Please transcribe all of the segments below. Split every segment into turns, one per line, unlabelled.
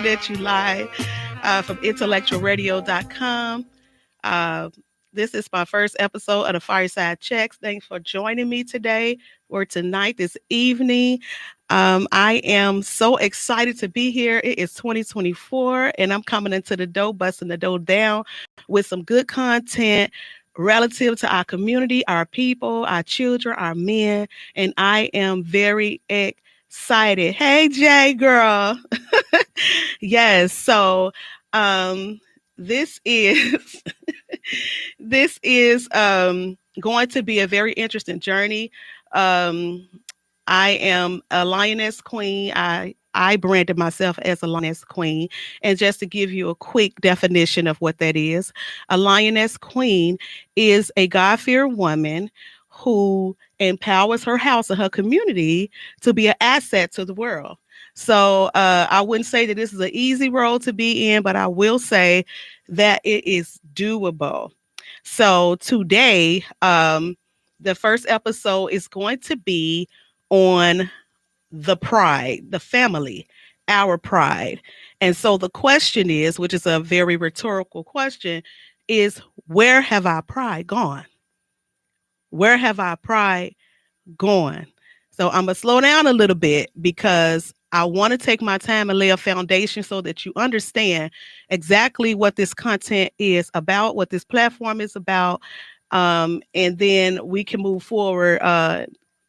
coming at you live from intellectualradio.com. Uh, this is my first episode of the Fireside Checks. Thanks for joining me today or tonight, this evening. I am so excited to be here. It is 2024, and I'm coming into the dough, busting the dough down with some good content relative to our community, our people, our children, our men, and I am very excited. Hey, Jay, girl. Yes. So, this is this is going to be a very interesting journey. Um, I am a lioness queen. I branded myself as a lioness queen. And just to give you a quick definition of what that is, a lioness queen is a God-fearing woman who empowers her house and her community to be an asset to the world. So I wouldn't say that this is an easy role to be in, but I will say that it is doable. So today, the first episode is going to be on the pride, the family, our pride. And so the question is, which is a very rhetorical question, is where have our pride gone? Where have our pride gone? So I'm going to slow down a little bit because I want to take my time and lay a foundation so that you understand exactly what this content is about, what this platform is about. And then we can move forward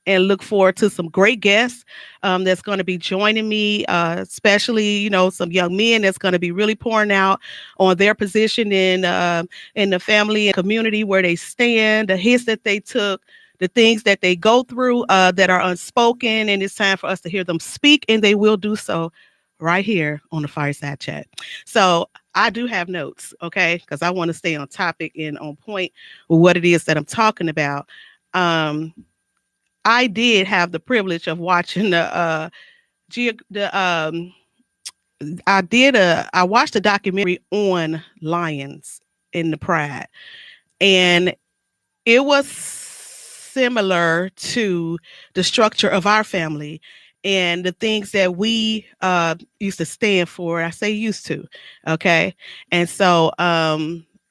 and look forward to some great guests that's going to be joining me, especially, some young men that's going to be really pouring out on their position in the family and community where they stand, the hits that they took, the things that they go through that are unspoken, and it's time for us to hear them speak, and they will do so right here on the Fireside Chat. So I do have notes, okay, because I want to stay on topic and on point with what it is that I'm talking about. I did have the privilege of watching I watched a documentary on lions in the pride, and it was similar to the structure of our family and the things that we used to stand for. I say used to, okay? And so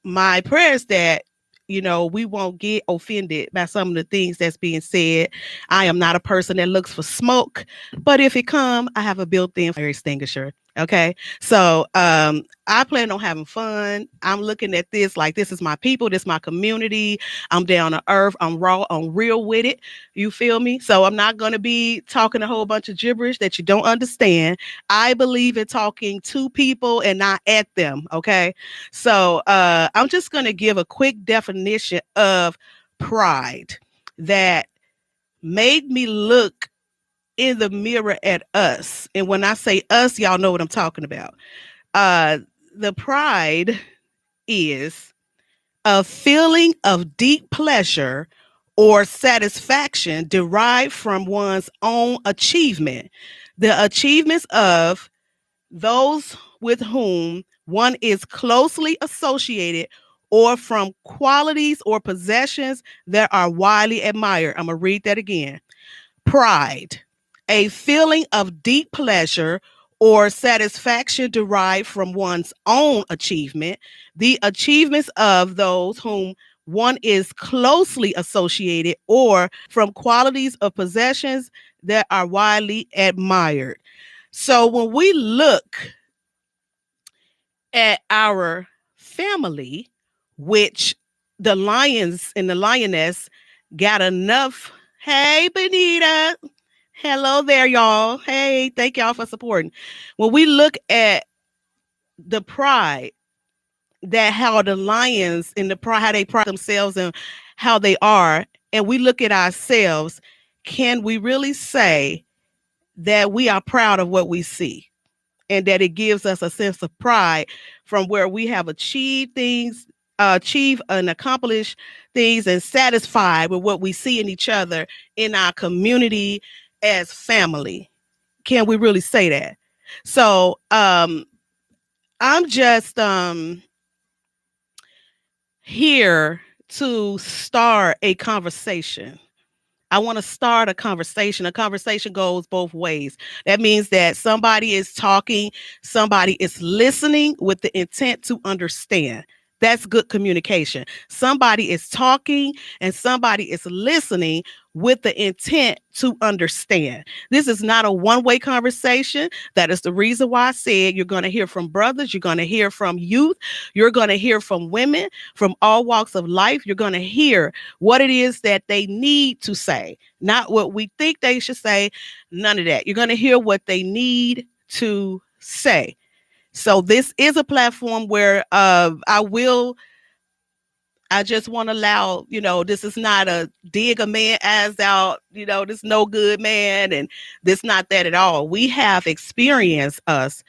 my prayer is that we won't get offended by some of the things that's being said. I am not a person that looks for smoke, but if it come, I have a built-in fire extinguisher. Okay. So I plan on having fun. I'm looking at this like this is my people, this is my community. I'm down to earth. I'm raw. I'm real with it. You feel me? So I'm not going to be talking a whole bunch of gibberish that you don't understand. I believe in talking to people and not at them. Okay. So I'm just going to give a quick definition of pride that made me look in the mirror at us. And when I say us, y'all know what I'm talking about. Uh, the pride is a feeling of deep pleasure or satisfaction derived from one's own achievement, the achievements of those with whom one is closely associated, or from qualities or possessions that are widely admired. I'm going to read that again. Pride, a feeling of deep pleasure or satisfaction derived from one's own achievement, the achievements of those whom one is closely associated, or from qualities of possessions that are widely admired. So when we look at our family, which the lions and the lioness got enough. Hey, Benita. Hello there, y'all. Hey, thank y'all for supporting. When we look at the pride that how the lions and the pride, how they pride themselves and how they are, and we look at ourselves, can we really say that we are proud of what we see? And that it gives us a sense of pride from where we have achieved things, achieve and accomplish things, and satisfied with what we see in each other in our community as family. Can we really say that? So I'm just here to start a conversation. I want to start a conversation. A conversation goes both ways. That means that somebody is talking, somebody is listening with the intent to understand. That's good communication. Somebody is talking and somebody is listening with the intent to understand. This is not a one-way conversation. That is the reason why I said you're going to hear from brothers, you're going to hear from youth, you're going to hear from women from all walks of life. You're going to hear what it is that they need to say, not what we think they should say, none of that. You're going to hear what they need to say. So this is a platform where I just want to allow, this is not a dig a man as out, this no good man, and this not that at all. We have experienced us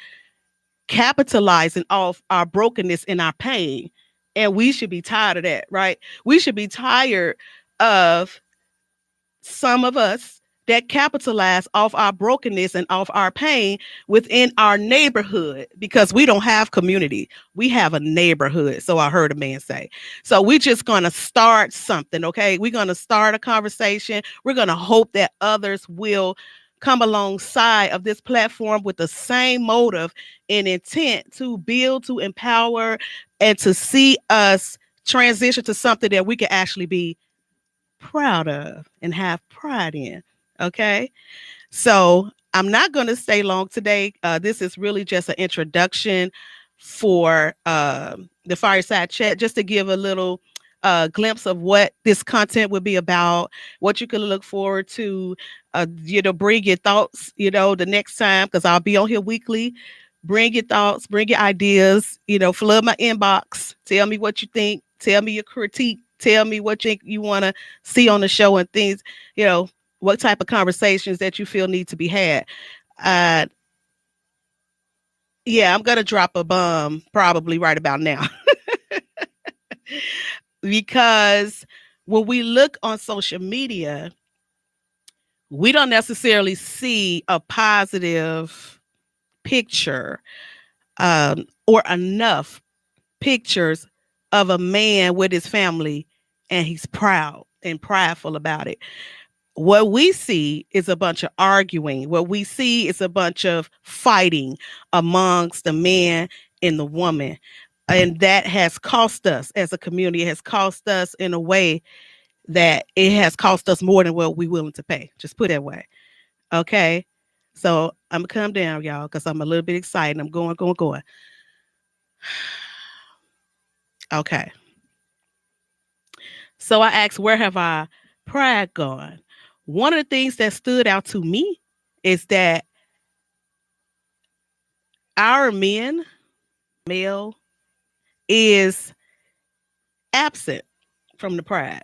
capitalizing off our brokenness and our pain. And we should be tired of that, right? We should be tired of some of us that capitalize off our brokenness and off our pain within our neighborhood because we don't have community. We have a neighborhood. So I heard a man say. So we're just going to start something, okay? We're going to start a conversation. We're going to hope that others will come alongside of this platform with the same motive and intent to build, to empower, and to see us transition to something that we can actually be proud of and have pride in. Okay. So I'm not going to stay long today. This is really just an introduction for the Fireside Chat, just to give a little glimpse of what this content will be about, what you can look forward to, bring your thoughts, the next time, because I'll be on here weekly. Bring your thoughts, bring your ideas, flood my inbox. Tell me what you think. Tell me your critique. Tell me what you want to see on the show and things, what type of conversations that you feel need to be had. Uh, yeah, I'm going to drop a bomb probably right about now because when we look on social media, we don't necessarily see a positive picture or enough pictures of a man with his family and he's proud and prideful about it. What we see is a bunch of arguing. What we see is a bunch of fighting amongst the man and the woman. And that has cost us as a community. It has cost us in a way that it has cost us more than what we're willing to pay. Just put it that way. Okay. So I'm going to come down, y'all, because I'm a little bit excited. I'm going. Okay. So I asked, where have our pride gone? One of the things that stood out to me is that our men, male, is absent from the pride.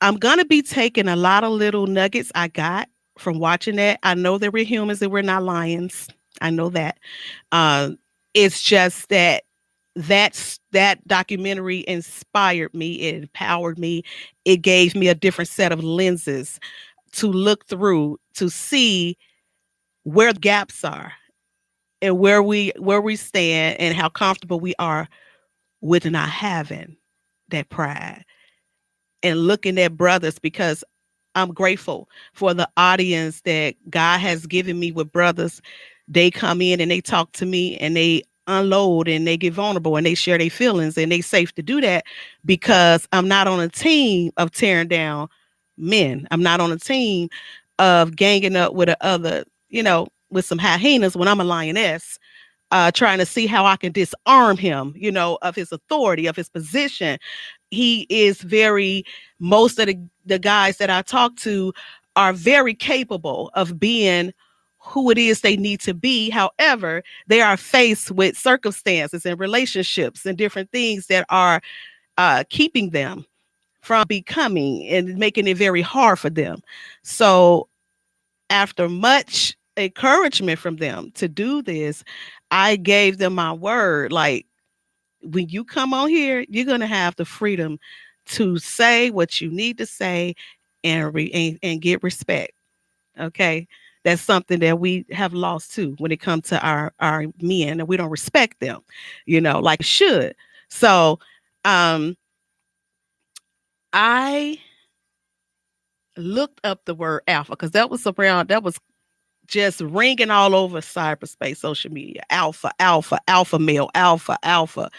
I'm going to be taking a lot of little nuggets I got from watching that. I know that we're humans and we're not lions. I know that. It's just that that documentary inspired me. It empowered me. It gave me a different set of lenses to look through to see where the gaps are and where we stand and how comfortable we are with not having that pride and looking at brothers, because I'm grateful for the audience that God has given me with brothers. They come in and they talk to me and they unload and they get vulnerable and they share their feelings, and they safe to do that because I'm not on a team of tearing down men. I'm not on a team of ganging up with a other, with some hyenas when I'm a lioness, trying to see how I can disarm him, of his authority, of his position. He is most of the guys that I talk to are very capable of being who it is they need to be. However, they are faced with circumstances and relationships and different things that are keeping them from becoming and making it very hard for them. So after much encouragement from them to do this, I gave them my word. Like, when you come on here, you're going to have the freedom to say what you need to say and get respect. Okay. That's something that we have lost too when it comes to our men, and we don't respect them, like it should. So I looked up the word alpha because that was just ringing all over cyberspace, social media. Alpha, alpha, alpha male, alpha, alpha.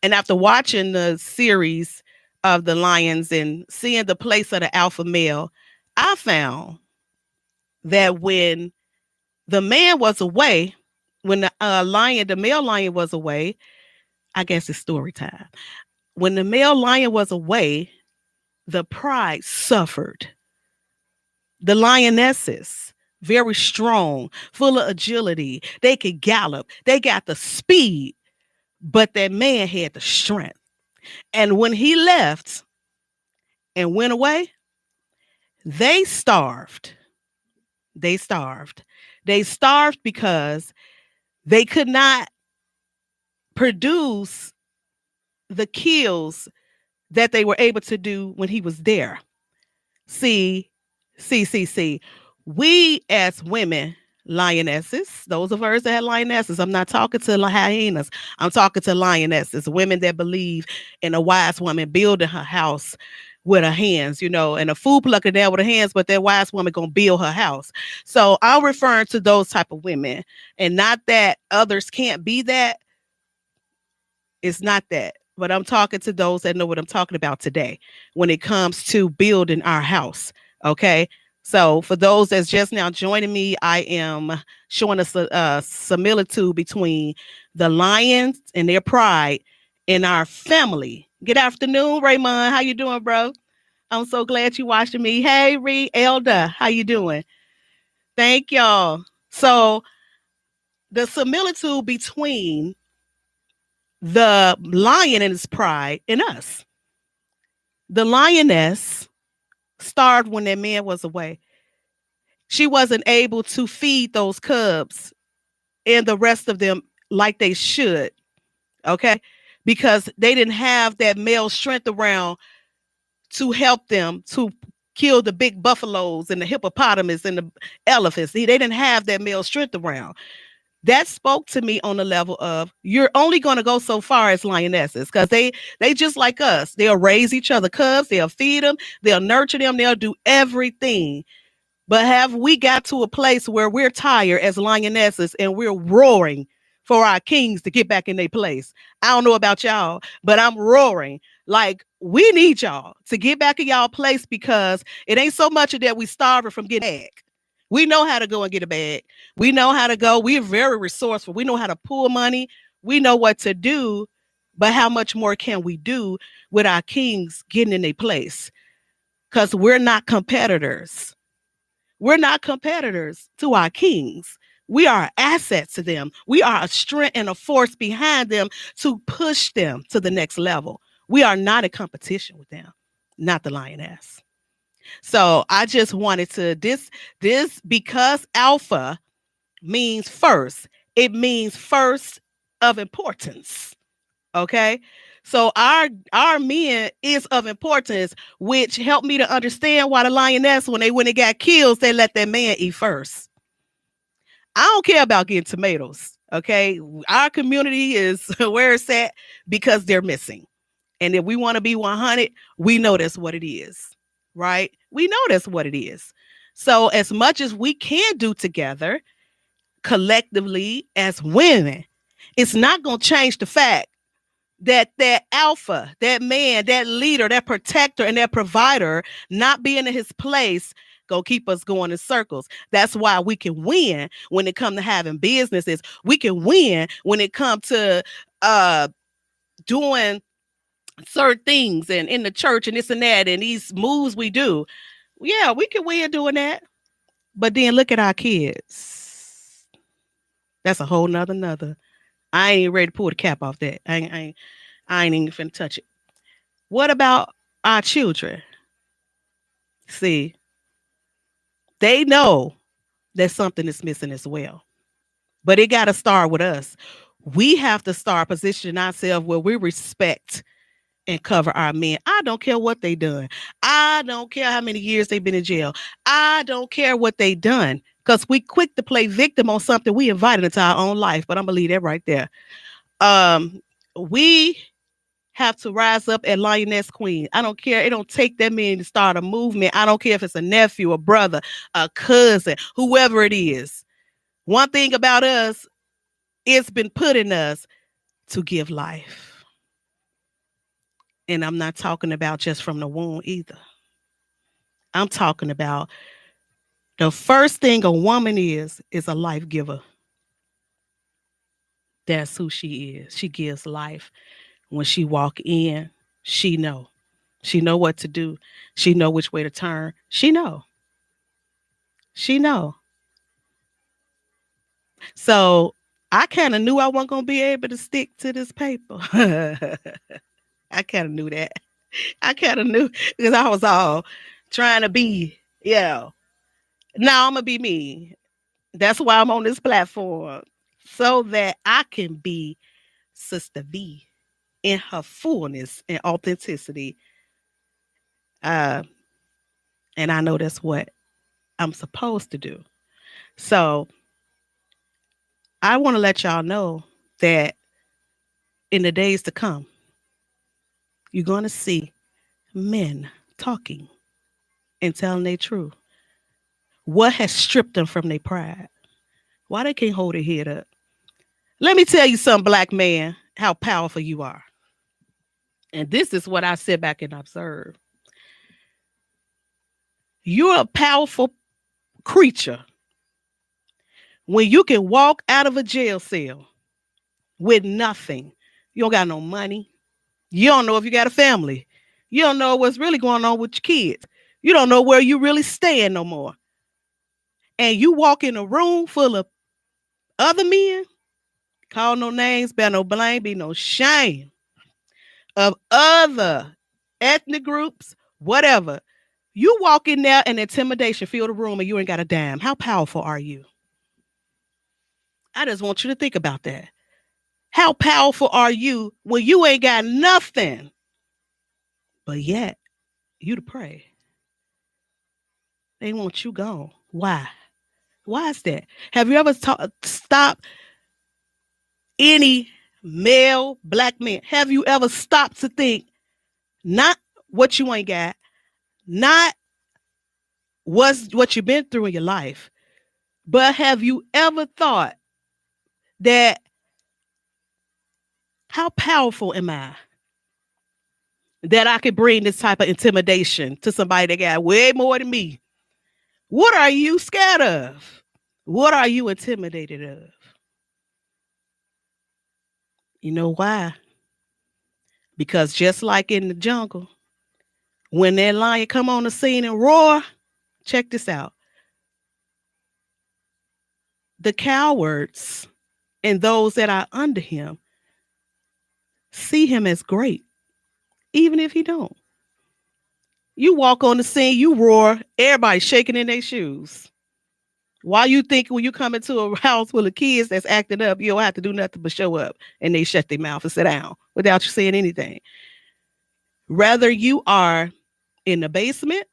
And after watching the series of the lions and seeing the place of the alpha male, I found that when the man was away, when the male lion was away, I guess it's story time. When the male lion was away, the pride suffered. The lionesses, very strong, full of agility. They could gallop. They got the speed, but that man had the strength. And when he left and went away, they starved. They starved. They starved because they could not produce the kills that they were able to do when he was there. See, see. We as women, lionesses, those of us that had lionesses, I'm not talking to hyenas. I'm talking to lionesses, women that believe in a wise woman building her house with her hands, and a fool plucker there with her hands, but that wise woman gonna build her house. So I'm referring to those type of women, and not that others can't be that. It's not that. But I'm talking to those that know what I'm talking about today when it comes to building our house. Okay. So for those that's just now joining me, I am showing us a similitude between the lions and their pride in our family. Good afternoon, Raymond. How you doing, bro? I'm so glad you watching me. Hey, Ree, Elda, how you doing? Thank y'all. So the similitude between the lion and his pride in us. The lioness starved when that man was away. She wasn't able to feed those cubs and the rest of them like they should, okay? Because they didn't have that male strength around to help them to kill the big buffaloes and the hippopotamus and the elephants. They didn't have that male strength around. That spoke to me on the level of you're only going to go so far as lionesses because they just like us. They'll raise each other cubs, they'll feed them, they'll nurture them, they'll do everything. But have we got to a place where we're tired as lionesses and we're roaring for our kings to get back in their place? I don't know about y'all, but I'm roaring. Like, we need y'all to get back in y'all place because it ain't so much that we starving from getting back. We know how to go and get a bag. We know how to go. We're very resourceful. We know how to pull money. We know what to do. But how much more can we do with our kings getting in their place? Because we're not competitors. We're not competitors to our kings. We are assets to them. We are a strength and a force behind them to push them to the next level. We are not in competition with them, not the lioness. So I just wanted to this because alpha means first. It means first of importance. Okay. So our men is of importance, which helped me to understand why the lioness, when they got killed, they let that man eat first. I don't care about getting tomatoes. Okay. Our community is where it's at because they're missing. And if we want to be 100, we know that's what it is. Right? We know that's what it is. So as much as we can do together collectively as women, it's not going to change the fact that alpha, that man, that leader, that protector, and that provider not being in his place gonna keep us going in circles. That's why we can win when it comes to having businesses. We can win when it comes to doing certain things and in the church and this and that and these moves we do. Yeah, we can win doing that. But then look at our kids. That's a whole nother. I ain't ready to pull the cap off that. I ain't even finna touch it. What about our children? See, they know that something is missing as well. But it got to start with us. We have to start positioning ourselves where we respect and cover our men. I don't care what they done. I don't care how many years they've been in jail. I don't care what they done because we quick to play victim on something we invited into our own life. But I'm gonna leave that right there. We have to rise up at Lioness Queen. I don't care. It don't take that many to start a movement. I don't care if it's a nephew, a brother, a cousin, whoever it is. One thing about us, it's been put in us to give life. And I'm not talking about just from the womb either. I'm talking about the first thing a woman is a life giver. That's who she is. She gives life. When she walk in, she know. She know what to do. She know which way to turn. She know. She know. So I kind of knew I wasn't gonna be able to stick to this paper. I kind of knew that. I kind of knew because I was all trying to be, now I'm gonna be me. That's why I'm on this platform. So that I can be Sister V in her fullness and authenticity. Uh, and I know that's what I'm supposed to do. So I want to let y'all know that in the days to come, you're going to see men talking and telling their truth. What has stripped them from their pride? Why they can't hold their head up? Let me tell you something, black man, how powerful you are. And this is what I sit back and observe. You're a powerful creature when you can walk out of a jail cell with nothing. You don't got no money. You don't know if you got a family. You don't know what's really going on with your kids. You don't know where you really stand no more. And you walk in a room full of other men, call no names, bear no blame, be no shame of other ethnic groups, whatever. You walk in there and intimidation fill the room and you ain't got a dime. How powerful are you? I just want you to think about that. How powerful are you when you ain't got nothing? But yet, you to pray. They want you gone. Why? Why is that? Have you ever stopped any male black man? Have you ever stopped to think not what you ain't got, not what you've been through in your life, but have you ever thought that how powerful am I that I could bring this type of intimidation to somebody that got way more than me? What are you scared of? What are you intimidated of? You know why? Because just like in the jungle, when that lion come on the scene and roar, check this out. The cowards and those that are under him see him as great, even if he don't. You walk on the scene, you roar, everybody shaking in their shoes. Why you think when you come into a house full of kids that's acting up, you don't have to do nothing but show up and they shut their mouth and sit down without you saying anything. Whether you are in the basement,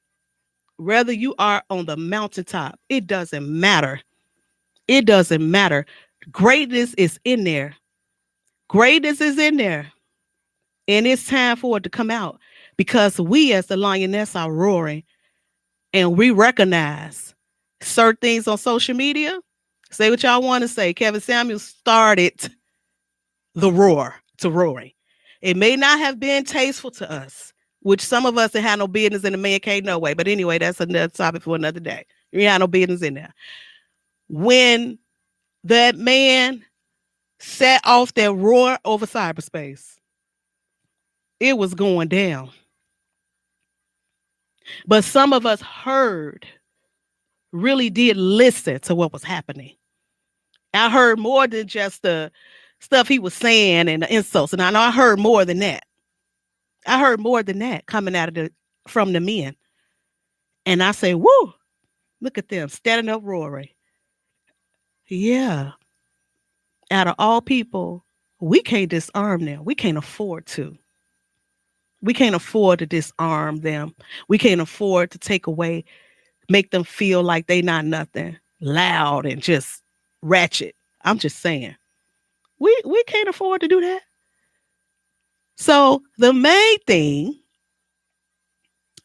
whether you are on the mountaintop, it doesn't matter. It doesn't matter. Greatness is in there. Greatness is in there. And it's time for it to come out because we as the lioness are roaring and we recognize certain things on social media. Say what y'all want to say. Kevin Samuels started the roar to roaring. It may not have been tasteful to us, which some of us that had no business in the man cave, no way. But anyway, that's another topic for another day. You had no business in there. When that man set off that roar over cyberspace, it was going down. But some of us heard, really did listen to what was happening. I heard more than just the stuff he was saying and the insults. And I know I heard more than that. I heard more than that coming out of from the men. And I say, woo, look at them standing up roaring. Yeah. Out of all people, we can't disarm them. We can't afford to. We can't afford to disarm them. We can't afford to take away, make them feel like they not nothing, loud and just ratchet. I'm just saying. We can't afford to do that. So the main thing,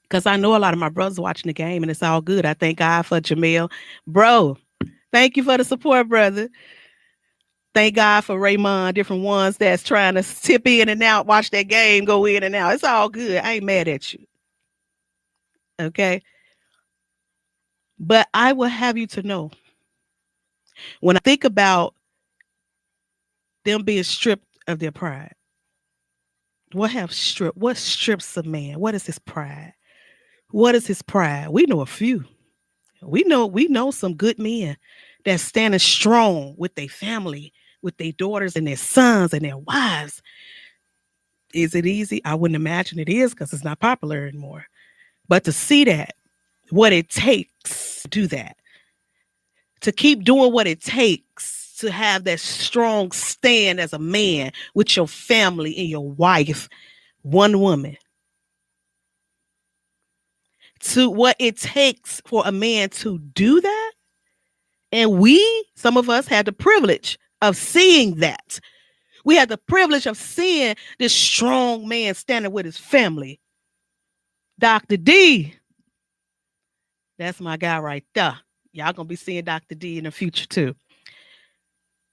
because I know a lot of my brothers watching the game and it's all good. I thank God for Jamel. Bro, thank you for the support, brother. Thank God for Raymond, different ones that's trying to tip in and out, watch that game go in and out. It's all good. I ain't mad at you. Okay. But I will have you to know when I think about them being stripped of their pride, what strips a man? What is his pride? What is his pride? We know a few. We know some good men that's standing strong with their family, with their daughters and their sons and their wives. Is it easy? I wouldn't imagine it is because it's not popular anymore. But to see that, what it takes to do that, to keep doing what it takes to have that strong stand as a man with your family and your wife, one woman, to what it takes for a man to do that. And some of us, had the privilege of seeing that. We had the privilege of seeing this strong man standing with his family. Dr. D, that's my guy right there. Y'all gonna be seeing Dr. D in the future too.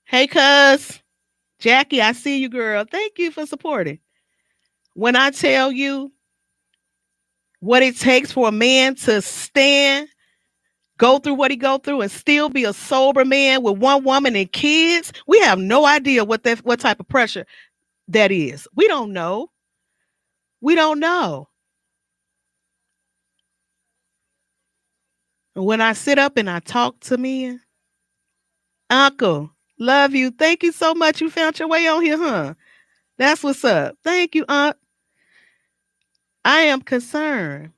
Hey, cuz, Jackie, I see you, girl. Thank you for supporting. When I tell you what it takes for a man to stand, go through what he go through, and still be a sober man with one woman and kids, we have no idea what type of pressure that is. We don't know. We don't know. When I sit up and I talk to men, Uncle, love you. Thank you so much. You found your way on here, huh? That's what's up. Thank you, Aunt. I am concerned.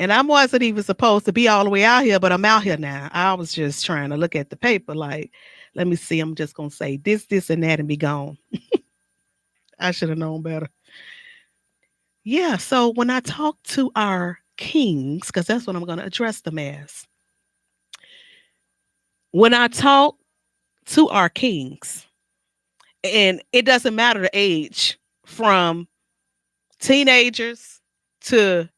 And I wasn't even supposed to be all the way out here, but I'm out here now. I was just trying to look at the paper like, let me see. I'm just going to say this, and that, and be gone. I should have known better. Yeah. So when I talk to our kings, because that's what I'm going to address them as, when I talk to our kings, and it doesn't matter the age, from teenagers to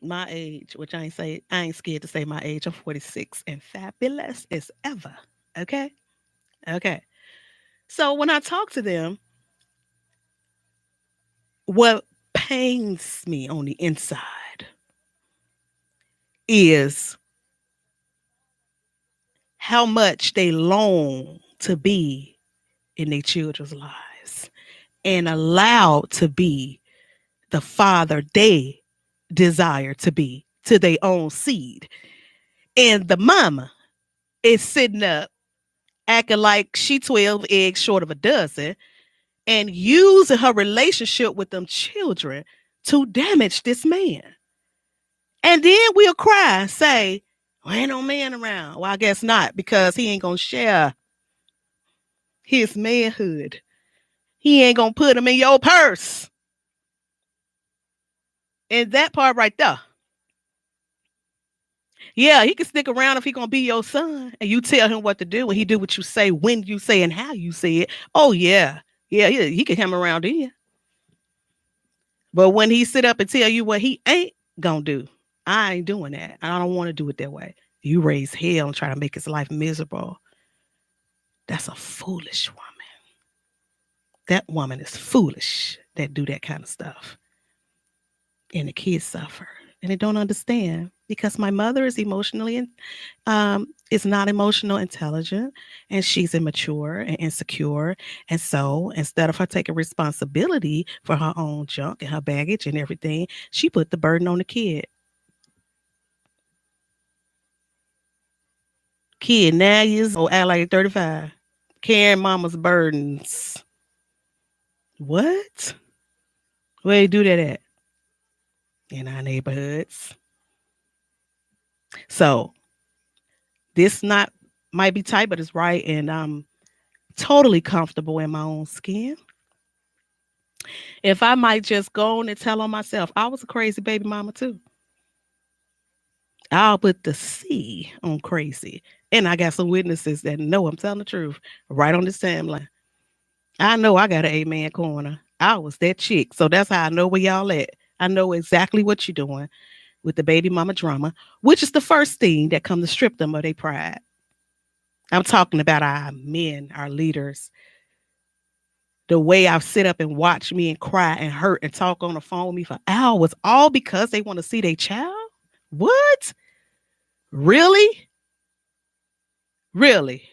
my age, which I ain't scared to say my age. I'm 46 and fabulous as ever. Okay. Okay. So when I talk to them, what pains me on the inside is how much they long to be in their children's lives and allowed to be the father they desire to be to their own seed. And the mama is sitting up acting like she 12 eggs short of a dozen and using her relationship with them children to damage this man. And then we'll cry and say, well, ain't no man around. Well, I guess not, because he ain't going to share his manhood. He ain't going to put him in your purse. And that part right there. Yeah, he can stick around if he going to be your son and you tell him what to do and he do what you say, when you say, and how you say it. Oh, yeah. Yeah, he can hang around in. But when he sit up and tell you what he ain't going to do, I ain't doing that. I don't want to do it that way. You raise hell and try to make his life miserable. That's a foolish woman. That woman is foolish that do that kind of stuff. And the kids suffer. And they don't understand because my mother is is not emotional intelligent, and she's immature and insecure. And so instead of her taking responsibility for her own junk and her baggage and everything, she put the burden on the kid. Kid 9 years old, act like 35, carrying mama's burdens. What? Where you do that at? In our neighborhoods. So this not might be tight, but it's right, and I'm totally comfortable in my own skin. If I might just go on and tell on myself, I was a crazy baby mama too. I'll put the C on crazy. And I got some witnesses that know I'm telling the truth right on this timeline. I know I got an amen corner. I was that chick. So that's how I know where y'all at. I know exactly what you're doing with the baby mama drama, which is the first thing that come to strip them of their pride. I'm talking about our men, our leaders. The way I've sit up and watch me and cry and hurt and talk on the phone with me for hours, all because they want to see their child. What? Really? Really?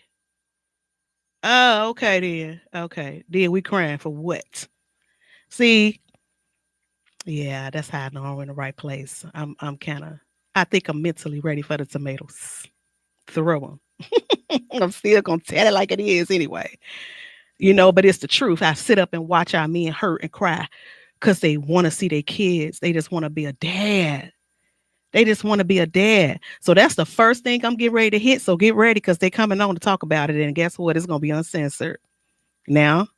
Oh, okay then. Okay. Then we crying for what? See, yeah, that's how I know I'm in the right place. I'm kind of, I think I'm mentally ready for the tomatoes. Throw them. I'm still gonna tell it like it is anyway. But it's the truth. I sit up and watch our men hurt and cry because they want to see their kids. They just want to be a dad. They just want to be a dad. So that's the first thing I'm getting ready to hit. So get ready because they're coming on to talk about it. And guess what? It's gonna be uncensored. Now,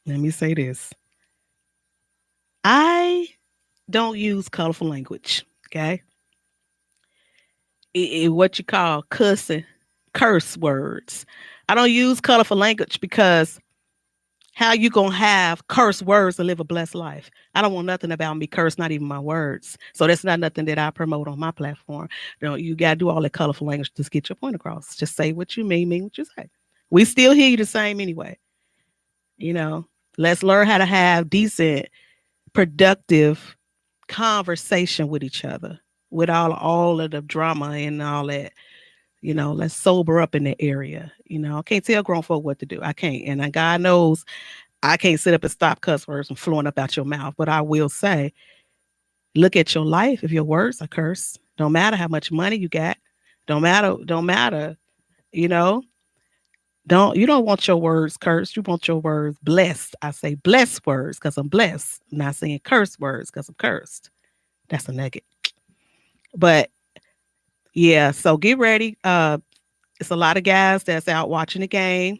let me say this. I don't use colorful language. Okay. What you call cussing, curse words. I don't use colorful language because how you gonna have curse words to live a blessed life? I don't want nothing about me curse, not even my words. So that's not nothing that I promote on my platform. You gotta do all that colorful language to get your point across. Just say what you mean what you say. We still hear you the same anyway. You know, let's learn how to have decent, productive conversation with each other with all of the drama and all that. Let's sober up in that area. I can't tell grown folk what to do. I can't. And God knows I can't sit up and stop cuss words from flowing up out your mouth. But I will say, look at your life. If your words are cursed, don't matter how much money you got. Don't matter. You know, you don't want your words cursed. You want your words blessed. I say blessed words because I'm blessed. I'm not saying curse words because I'm cursed. That's a nugget. But yeah, so get ready. It's a lot of guys that's out watching the game.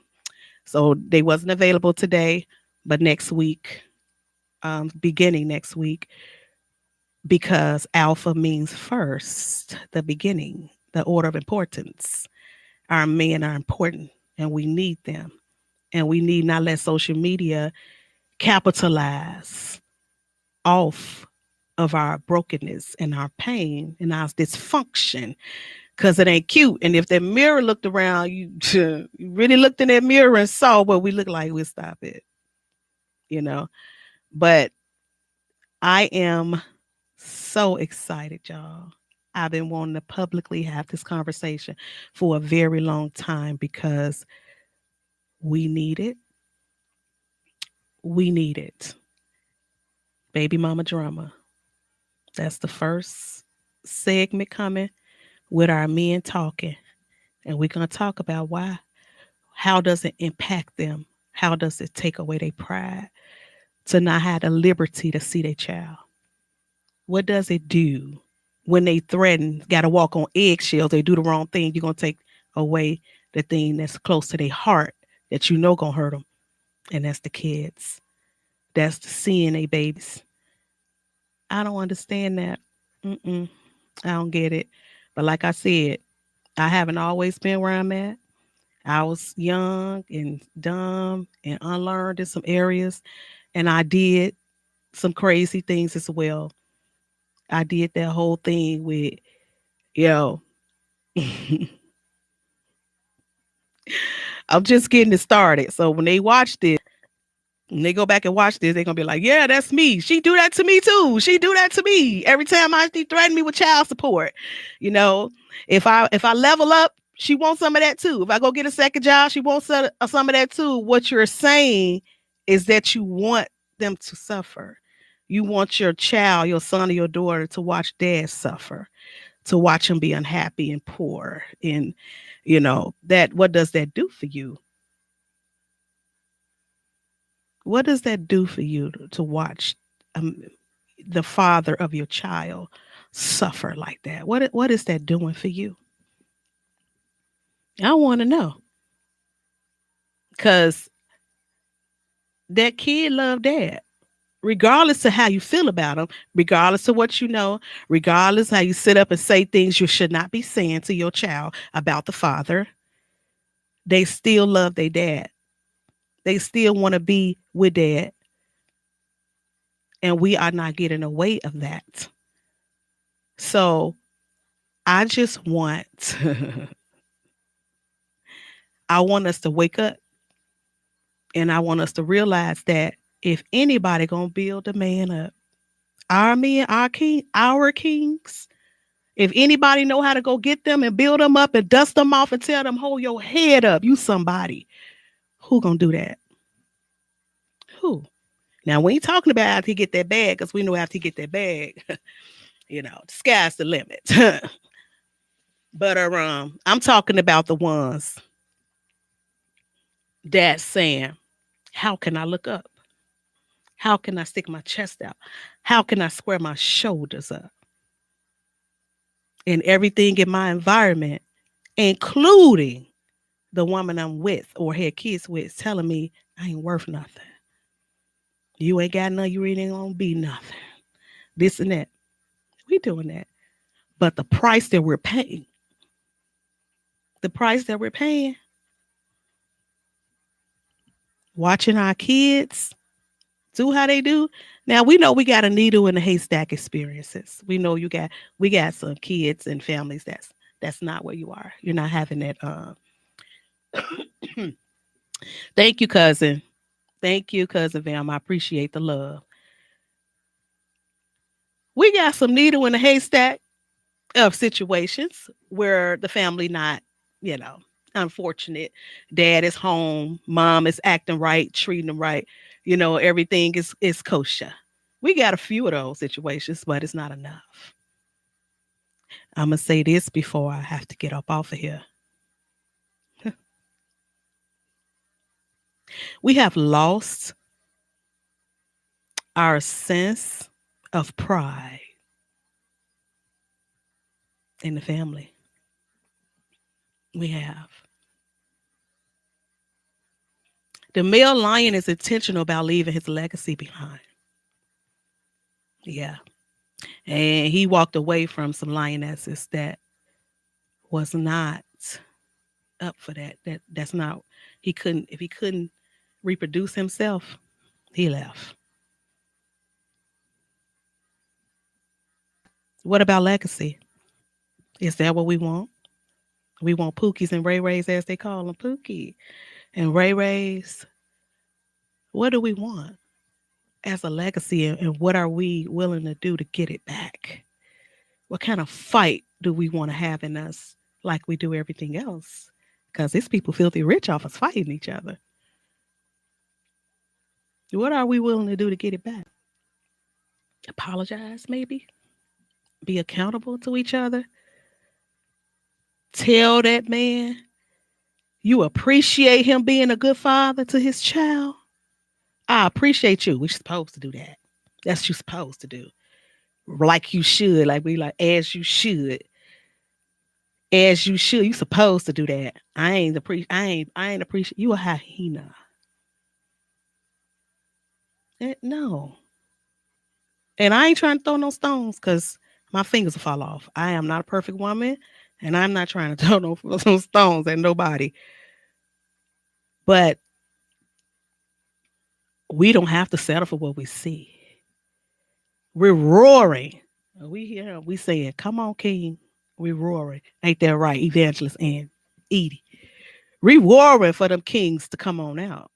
So they wasn't available today, but next week, beginning next week, because alpha means first, the beginning, the order of importance. Our men are important and we need them. And we need not let social media capitalize off of our brokenness and our pain and our dysfunction because it ain't cute. And if that mirror looked around, you really looked in that mirror and saw what we look like, we'll stop it, you know. But I am so excited, y'all. I've been wanting to publicly have this conversation for a very long time because we need it. We need it. Baby mama drama. That's the first segment coming with our men talking. And we're going to talk about why. How does it impact them? How does it take away their pride to not have the liberty to see their child? What does it do when they threaten, got to walk on eggshells, they do the wrong thing? You're going to take away the thing that's close to their heart that you know going to hurt them. And that's the kids. That's the seeing they babies. I don't understand that. Mm-mm, I don't get it. But like I said, I haven't always been where I'm at. I was young and dumb and unlearned in some areas. And I did some crazy things as well. I did that whole thing with, yo, I'm just getting it started. So when they watch this, when they go back and watch this, they're gonna be like, "Yeah, that's me. She do that to me too. She do that to me every time she threaten me with child support." You know, if I level up, she wants some of that too. If I go get a second job, she wants some of that too. What you're saying is that you want them to suffer. You want your child, your son or your daughter, to watch dad suffer, to watch him be unhappy and poor, and that. What does that do for you? What does that do for you to watch um, the father of your child suffer like that? What is that doing for you? I want to know because that kid loved dad. Regardless of how you feel about him, regardless of what you know, regardless how you sit up and say things you should not be saying to your child about the father, they still love their dad. They still want to be with dad. And we are not getting away of that. So I just want I want us to wake up, and I want us to realize that if anybody gonna build a man up, our men, our kings, if anybody know how to go get them and build them up and dust them off and tell them hold your head up, you somebody. Who gonna do that? Who? Now we ain't talking about after he get that bag, because we know after he get that bag, the sky's the limit. But I'm talking about the ones that saying, how can I look up? How can I stick my chest out? How can I square my shoulders up? And everything in my environment, including the woman I'm with or had kids with, is telling me I ain't worth nothing. You ain't got nothing, you really ain't gonna be nothing. This and that. We doing that. But the price that we're paying, watching our kids do how they do. Now we know we got a needle in a haystack experiences. We know we got some kids and families that's not where you are. You're not having that. Thank you, cousin. Thank you, cousin Vam. I appreciate the love. We got some needle in a haystack of situations where the family not, you know, unfortunate. Dad is home, mom is acting right, treating them right. Everything is kosher. We got a few of those situations, but it's not enough. I'm gonna say this before I have to get up off of here. We have lost our sense of pride in the family. We have. The male lion is intentional about leaving his legacy behind. Yeah. And he walked away from some lionesses that was not up for that. That's not he couldn't if he couldn't reproduce himself, he left. What about legacy? Is that what we want? We want Pookies and Ray Rays, as they call them, Pookie and Ray Rays. What do we want as a legacy, and what are we willing to do to get it back? What kind of fight do we want to have in us like we do everything else? Because these people filthy rich off us fighting each other. What are we willing to do to get it back? Apologize, maybe? Be accountable to each other? Tell that man you appreciate him being a good father to his child? I appreciate you. We're supposed to do that. That's what you're supposed to do. Like you should. As you should. As you should. You supposed to do that. I ain't appreciate you a hyena. No. And I ain't trying to throw no stones because my fingers will fall off. I am not a perfect woman, and I'm not trying to throw no stones at nobody. But we don't have to settle for what we see. We're roaring. We here, we saying, come on, King. We roaring. Ain't that right, Evangelist and Edie? We roaring for them kings to come on out.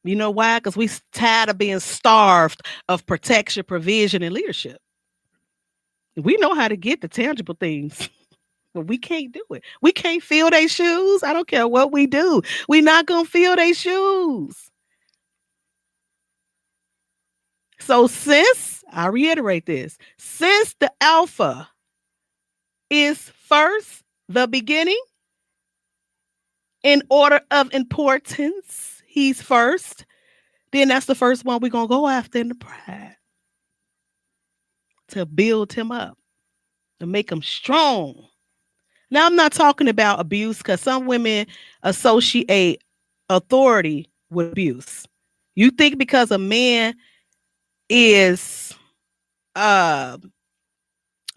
You know why? Because we tired of being starved of protection, provision, and leadership. We know how to get the tangible things, but we can't do it. We can't fill their shoes. I don't care what we do. We're not going to fill their shoes. So I reiterate this, since the Alpha is first, the beginning, in order of importance, he's first, then that's the first one we're going to go after in the pride. To build him up, to make him strong. Now, I'm not talking about abuse because some women associate authority with abuse. You think because a man is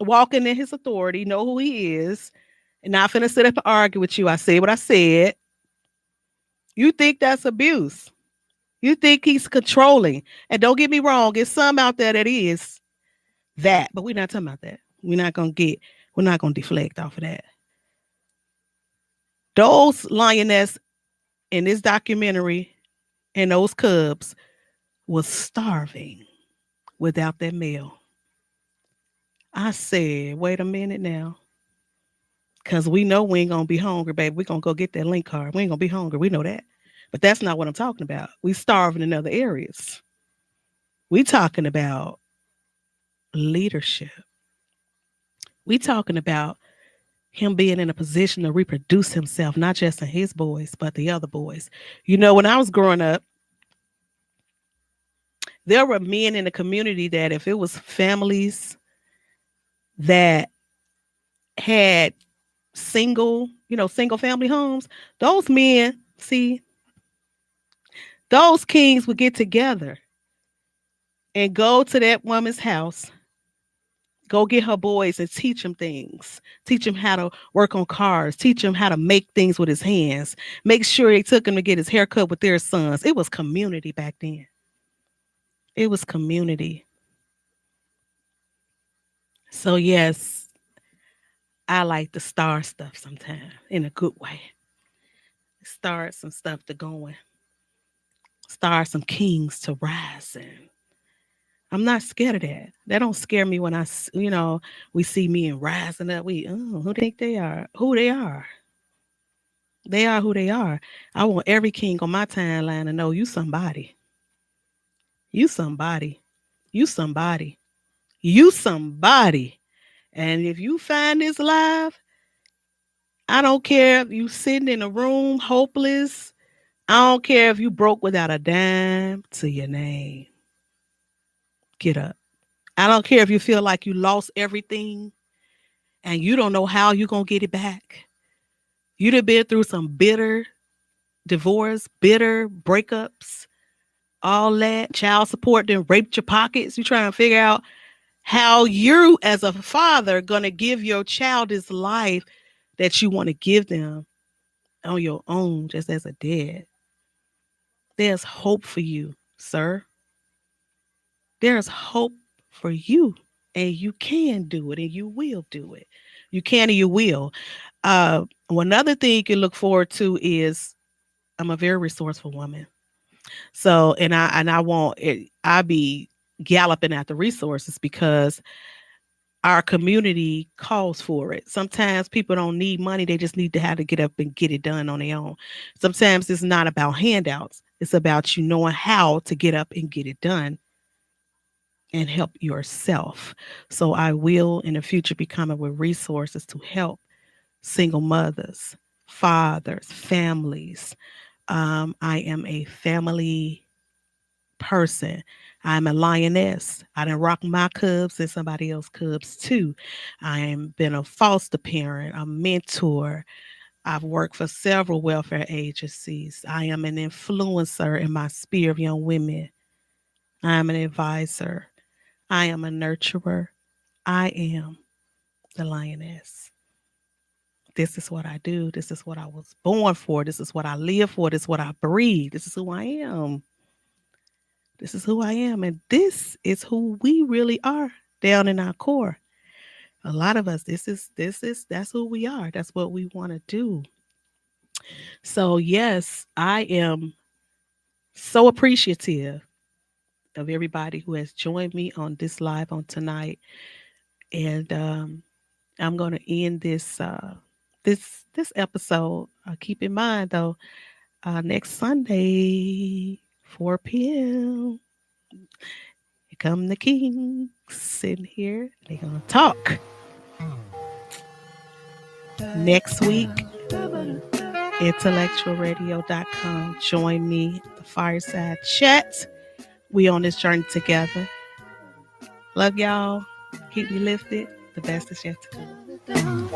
walking in his authority, know who he is, and not finna sit up and argue with you. I said what I said. You think that's abuse. You think he's controlling. And don't get me wrong, there's some out there that is that, but we're not talking about that. We're not gonna deflect off of that. Those lioness in this documentary and those cubs was starving without that meal. I said, wait a minute now. Cause we know we ain't gonna be hungry, baby. We're gonna go get that link card. We ain't gonna be hungry. We know that. But that's not what I'm talking about. We starving in other areas. We talking about leadership. We talking about him being in a position to reproduce himself, not just in his boys, but the other boys. You know, when I was growing up, there were men in the community that if it was families that had single family homes, those men, see, those kings would get together and go to that woman's house, go get her boys and teach them things, teach them how to work on cars, teach him how to make things with his hands, make sure they took him to get his hair cut with their sons. It was community back then. It was community. So yes, I like to star stuff sometimes in a good way. Start some stuff to going. Start some kings to rising. I'm not scared of that. That don't scare me when we see men rising up. Who they think they are? Who they are? They are who they are. I want every king on my timeline to know you somebody. You somebody. You somebody. You somebody. And if you find this live, I don't care if you sitting in a room hopeless. I don't care if you broke without a dime to your name. Get up. I don't care if you feel like you lost everything and you don't know how you're going to get it back. You'd have been through some bitter divorce, bitter breakups, all that, child support, then raped your pockets. You trying to figure out how you as a father going to give your child this life that you want to give them on your own, just as a dad. There's hope for you, sir. There's hope for you, and you can do it, and you will do it. You can and you will. One other thing you can look forward to is I'm a very resourceful woman. So, I be galloping at the resources because our community calls for it. Sometimes people don't need money. They just need to have to get up and get it done on their own. Sometimes it's not about handouts. It's about you knowing how to get up and get it done and help yourself. So I will in the future be coming with resources to help single mothers, fathers, families. I am a family person. I'm a lioness. I done rock my cubs and somebody else cubs too. I am been a foster parent, a mentor. I've worked for several welfare agencies. I am an influencer in my sphere of young women. I am an advisor. I am a nurturer. I am the lioness. This is what I do. This is what I was born for. This is what I live for. This is what I breathe. This is who I am. This is who I am. And this is who we really are down in our core. A lot of us, that's who we are. That's what we want to do. So, yes, I am so appreciative of everybody who has joined me on this live on tonight. And I'm going to end this episode. Keep in mind, though, next Sunday, 4 p.m., here come the kings sitting here. They're going to talk. Next week, intellectualradio.com. Join me at the Fireside Chat. We on this journey together. Love y'all. Keep me lifted. The best is yet to come.